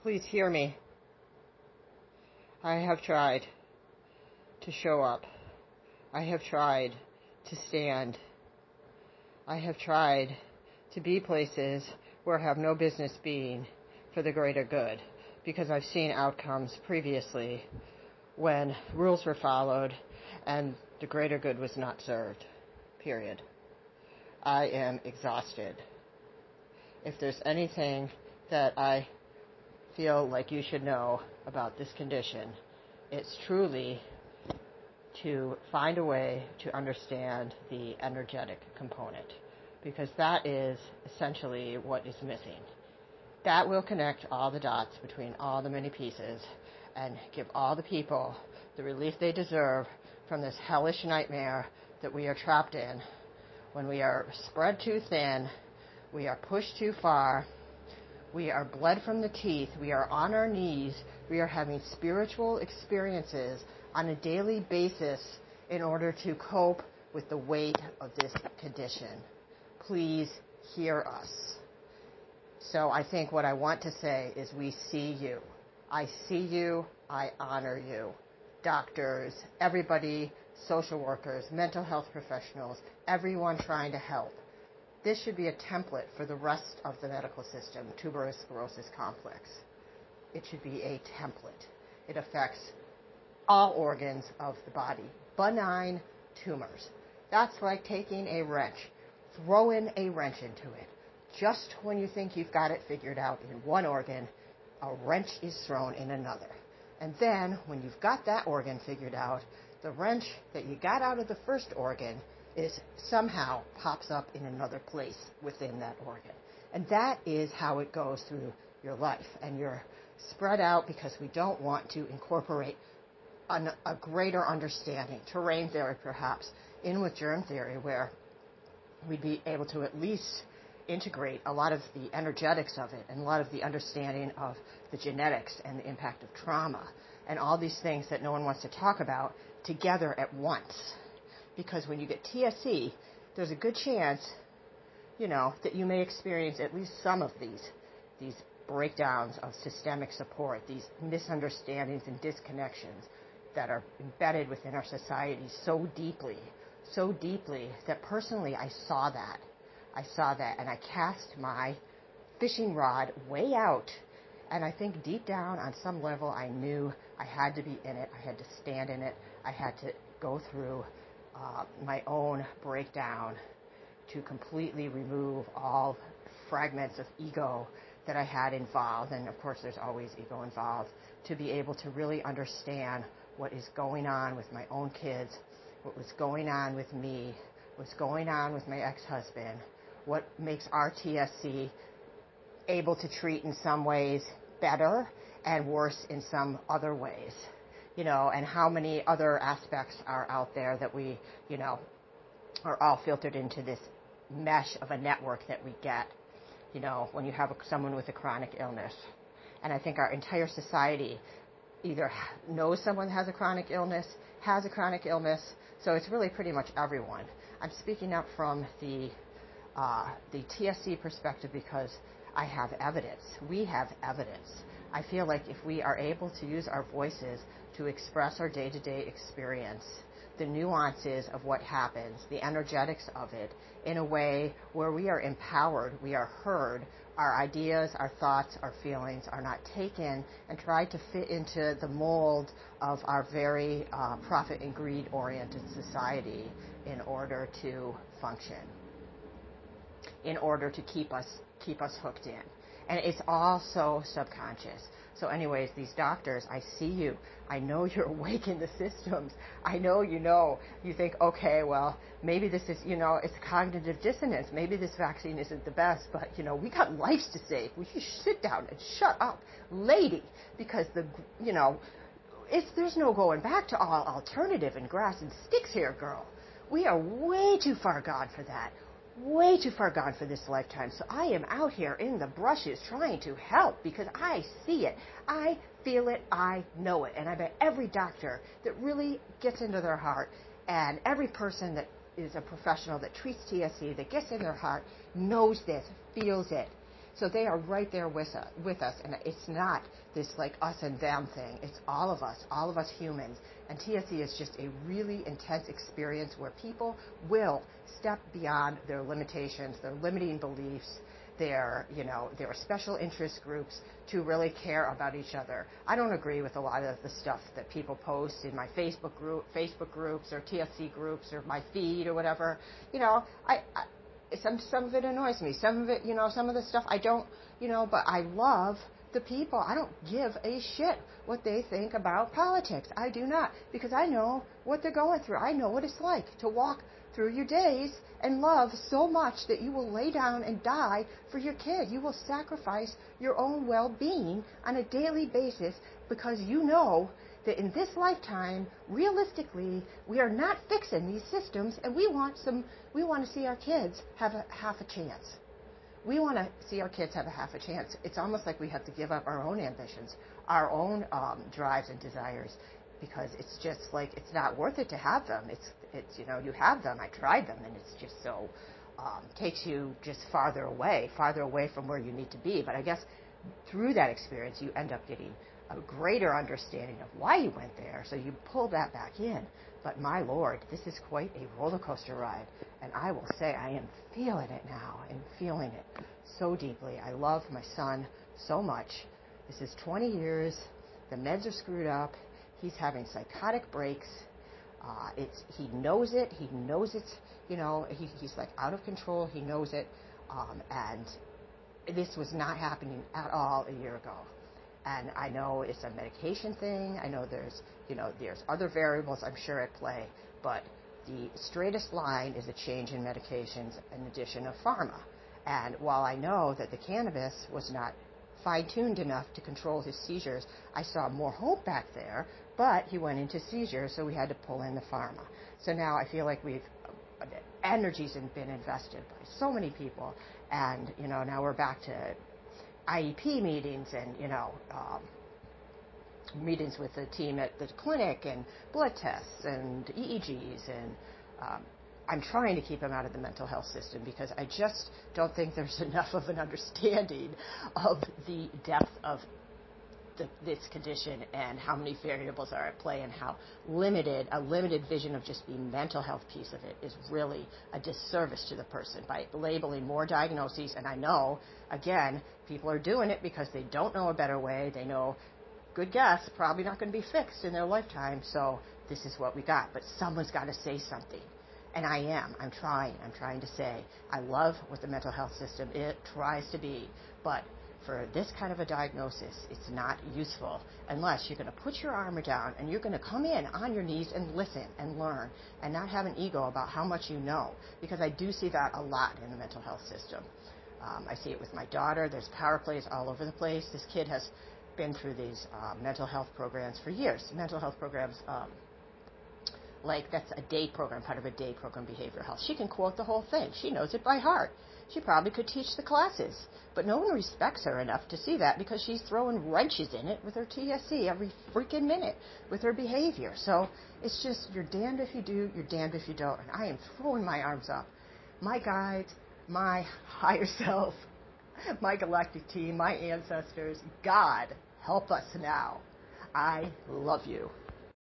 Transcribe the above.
Please hear me. I have tried to show up. I have tried to stand. I have tried to be places where I have no business being for the greater good, because I've seen outcomes previously when rules were followed and the greater good was not served. Period. I am exhausted. If there's anything that I feel like you should know about this condition, it's truly to find a way to understand the energetic component, because that is essentially what is missing. That will connect all the dots between all the many pieces and give all the people the relief they deserve from this hellish nightmare that we are trapped in when we are spread too thin, we are pushed too far, we are bled from the teeth, we are on our knees, we are having spiritual experiences on a daily basis in order to cope with the weight of this condition. Please hear us. So I think what I want to say is we see you. I see you. I honor you. Doctors, everybody, social workers, mental health professionals, everyone trying to help. This should be a template for the rest of the medical system, Tuberous Sclerosis Complex. It should be a template. It affects all organs of the body. Benign tumors. That's like taking a wrench, throwing a wrench into it. Just when you think you've got it figured out in one organ, a wrench is thrown in another. And then, when you've got that organ figured out, the wrench that you got out of the first organ is somehow pops up in another place within that organ. And that is how it goes through your life. And you're spread out because we don't want to incorporate a greater understanding, terrain theory perhaps, in with germ theory, where we'd be able to at least integrate a lot of the energetics of it and a lot of the understanding of the genetics and the impact of trauma and all these things that no one wants to talk about together at once. Because when you get TSC, there's a good chance, that you may experience at least some of these breakdowns of systemic support, these misunderstandings and disconnections that are embedded within our society so deeply that personally I saw that and I cast my fishing rod way out, and I think deep down on some level I knew I had to be in it, I had to stand in it, I had to go through my own breakdown to completely remove all fragments of ego that I had involved, and of course there's always ego involved, to be able to really understand what is going on with my own kids, what was going on with me, what's going on with my ex-husband, what makes our TSC able to treat in some ways better and worse in some other ways, and how many other aspects are out there that we, are all filtered into this mesh of a network that we get, when you have someone with a chronic illness. And I think our entire society either knows someone has a chronic illness, so it's really pretty much everyone. I'm speaking up from the TSC perspective because I have evidence. We have evidence. I feel like if we are able to use our voices to express our day-to-day experience, the nuances of what happens, the energetics of it, in a way where we are empowered, we are heard, our ideas, our thoughts, our feelings are not taken and tried to fit into the mold of our very profit and greed-oriented society in order to function, in order to keep us hooked in. And it's all so subconscious. So anyways, these doctors, I see you. I know you're awake in the systems. I know you know. You think, okay, well, maybe this is, it's cognitive dissonance. Maybe this vaccine isn't the best, but, we got lives to save. We should sit down and shut up, lady, because there's no going back to all alternative and grass and sticks here, girl. We are way too far gone for that. Way too far gone for this lifetime. So I am out here in the brushes trying to help because I see it. I feel it. I know it. And I bet every doctor that really gets into their heart, and every person that is a professional that treats TSC, that gets in their heart, knows this, feels it. So they are right there with us, and it's not this like us and them thing. It's all of us humans. And TSC is just a really intense experience where people will step beyond their limitations, their limiting beliefs, their special interest groups to really care about each other. I don't agree with a lot of the stuff that people post in my Facebook groups or TSC groups or my feed or whatever. Some of it annoys me. Some of it, some of the stuff I don't, but I love the people. I don't give a shit what they think about politics. I do not, because I know what they're going through. I know what it's like to walk through your days and love so much that you will lay down and die for your kid. You will sacrifice your own well-being on a daily basis because you know that in this lifetime, realistically, we are not fixing these systems, and we want to see our kids have half a chance. We want to see our kids have a half a chance. It's almost like we have to give up our own ambitions, our own drives and desires, because it's just like it's not worth it to have them. It's you have them. I tried them, and it's just so takes you just farther away from where you need to be. But I guess through that experience, you end up getting a greater understanding of why you went there, so you pull that back in. But my Lord, this is quite a roller coaster ride, and I will say I am feeling it now, and feeling it so deeply. I love my son so much. This is 20 years. The meds are screwed up. He's having psychotic breaks. He knows it. He knows it's, he's like out of control. He knows it, and this was not happening at all a year ago. And I know it's a medication thing. I know there's other variables I'm sure at play, but the straightest line is a change in medications and addition of pharma. And while I know that the cannabis was not fine-tuned enough to control his seizures, I saw more hope back there, but he went into seizures, so we had to pull in the pharma. So now I feel like energies have been invested by so many people, and now we're back to IEP meetings and meetings with the team at the clinic and blood tests and EEGs, and I'm trying to keep him out of the mental health system because I just don't think there's enough of an understanding of the depth of this condition and how many variables are at play, and how a limited vision of just the mental health piece of it is really a disservice to the person by labeling more diagnoses. And I know, again, people are doing it because they don't know a better way. They know, good guess, probably not going to be fixed in their lifetime, so this is what we got. But someone's got to say something. And I'm trying to say, I love what the mental health system tries to be, but for this kind of a diagnosis, it's not useful unless you're going to put your armor down and you're going to come in on your knees and listen and learn and not have an ego about how much you know, because I do see that a lot in the mental health system. I see it with my daughter. There's power plays all over the place. This kid has been through these mental health programs for years. Mental health programs, like that's a day program, part of a day program, behavioral health. She can quote the whole thing. She knows it by heart. She probably could teach the classes, but no one respects her enough to see that because she's throwing wrenches in it with her TSC every freaking minute with her behavior. So it's just, you're damned if you do, you're damned if you don't. And I am throwing my arms up. My guides, my higher self, my galactic team, my ancestors, God, help us now. I love you.